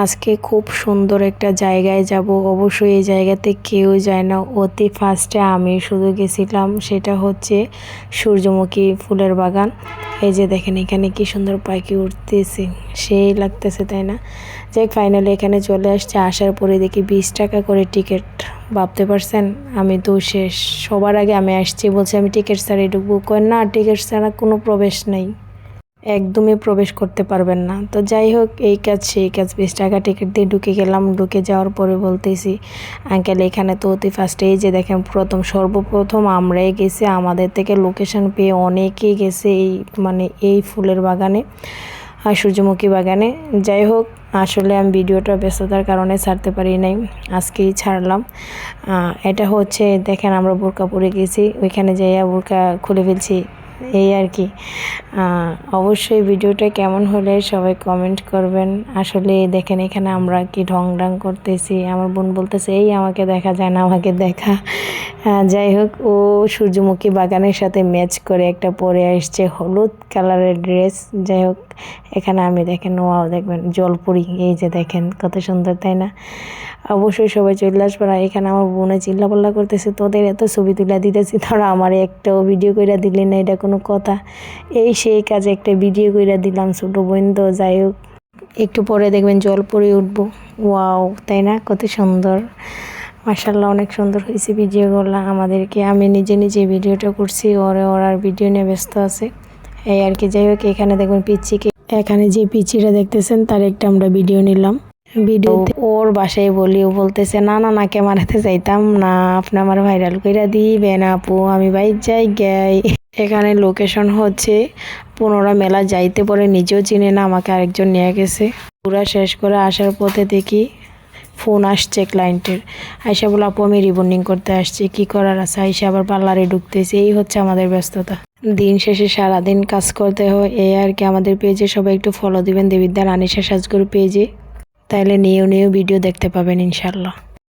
আজকে খুব সুন্দর একটা জায়গায় যাব। অবশ্যই এই জায়গাতে কেউ যায় না, অতি ফার্স্টে আমি শুধু গেছিলাম। সেটা হচ্ছে সূর্যমুখী ফুলের বাগান। এই যে দেখেন এখানে কি সুন্দর পাখি উঠতেছে, সেই লাগতেছে তাই না? যাই ফাইনালি এখানে চলে আসছে। আসার পরে দেখি 20 টাকা করে টিকিট। ভাবতে পারছেন, আমি তো শেষ। সবার আগে আমি আসছি, বলছি আমি টিকিট ছাড়াই ঢুকবো। কয় না, টিকিট ছাড়া কোনো প্রবেশ নেই, একদমই প্রবেশ করতে পারবেন না। তো যাই হোক, এই কাজ সেই কাজ, 20 টাকা টিকিট দিয়ে ঢুকে গেলাম। ঢুকে যাওয়ার পরে বলতেছি, আঙ্কেল এখানে তো অতি ফার্স্টে এই যে দেখেন সর্বপ্রথম আমরাই গেছি। আমাদের থেকে লোকেশন পেয়ে অনেকেই গেছে এই ফুলের বাগানে আর সূর্যমুখী বাগানে। যাই হোক, আসলে আমি ভিডিওটা ব্যস্ততার কারণে ছাড়তে পারি নাই, আজকেই ছাড়লাম। এটা হচ্ছে দেখেন আমরা বোরকা পরে গেছি, ওইখানে যাইয়া বোরকা খুলে ফেলছি, এই আর কি। অবশ্যই ভিডিওটা কেমন হলে সবাই কমেন্ট করবেন। আসলে দেখেন এখানে আমরা কি ঢং করতেছি। আমার বোন বলতেছে, এই আমাকে দেখা যায় না, আমাকে দেখা। যাই হোক, ও সূর্যমুখী বাগানের সাথে ম্যাচ করে একটা পরে আসছে হলুদ কালারের ড্রেস। যাই হোক, এখানে আমি দেখেন ওয়াও, দেখবেন জলপরি, এই যে দেখেন কত সুন্দর তাই না? অবশ্যই সবাই চলে আসবে। আর এখানে আমার বোনে চিল্লাপাল্লা করতেছে, তোদের এত ছবি তুলে দিতেছি, তোরা আমার একটাও ভিডিও কইরা দিলি না, এটা কোনো কথা? এই সেই কাজে একটা ভিডিও কইরা দিলাম, ছোটো বোন তো। যাই হোক, একটু পরে দেখবেন জলপরি উঠবো। ওয়াও, তাই না? কত সুন্দর, মাশাআল্লাহ, অনেক সুন্দর হয়েছে ভিডিওগুলো। আমি নিজে ভিডিওটা করছি, ওরার ভিডিও নিয়ে ব্যস্ত আছে, এই আর কি। যাই হোক, এখানে দেখবেন এখানে যে পিচিটা দেখতেছেন তার একটা আমরা ভিডিও নিলাম। ভিডিওতে ওর বাসায় বলি, ও বলতেছে না না না, ক্যামেরাতে যাইতাম না, আপনি আমার ভাইরাল কইরা দিবেন আপু, আমি বাইর যাই গাই। এখানে লোকেশন হচ্ছে পুনরা মেলা যাইতে পরে, নিজেও চিনে না, আমাকে আরেকজন নিয়ে গেছে। পুরা শেষ করে আসার পথে দেখি ফোন আসছে ক্লায়েন্টের। আয়সা বলে, আপু আমি রিবন্ডিং করতে আসছি, কি করার আছে? আয়সা আবার পার্লারে ঢুকতেছে। এই হচ্ছে আমাদের ব্যস্ততা। দিন শেষে সারাদিন কাজ করতে হয়, এই আর কি। আমাদের পেজে সবাই একটু ফলো দিবেন, দেবিদ্যার আনিশা সাজগুরু পেজে, তাইলে নিউ ভিডিও দেখতে পাবেন ইনশাল্লাহ।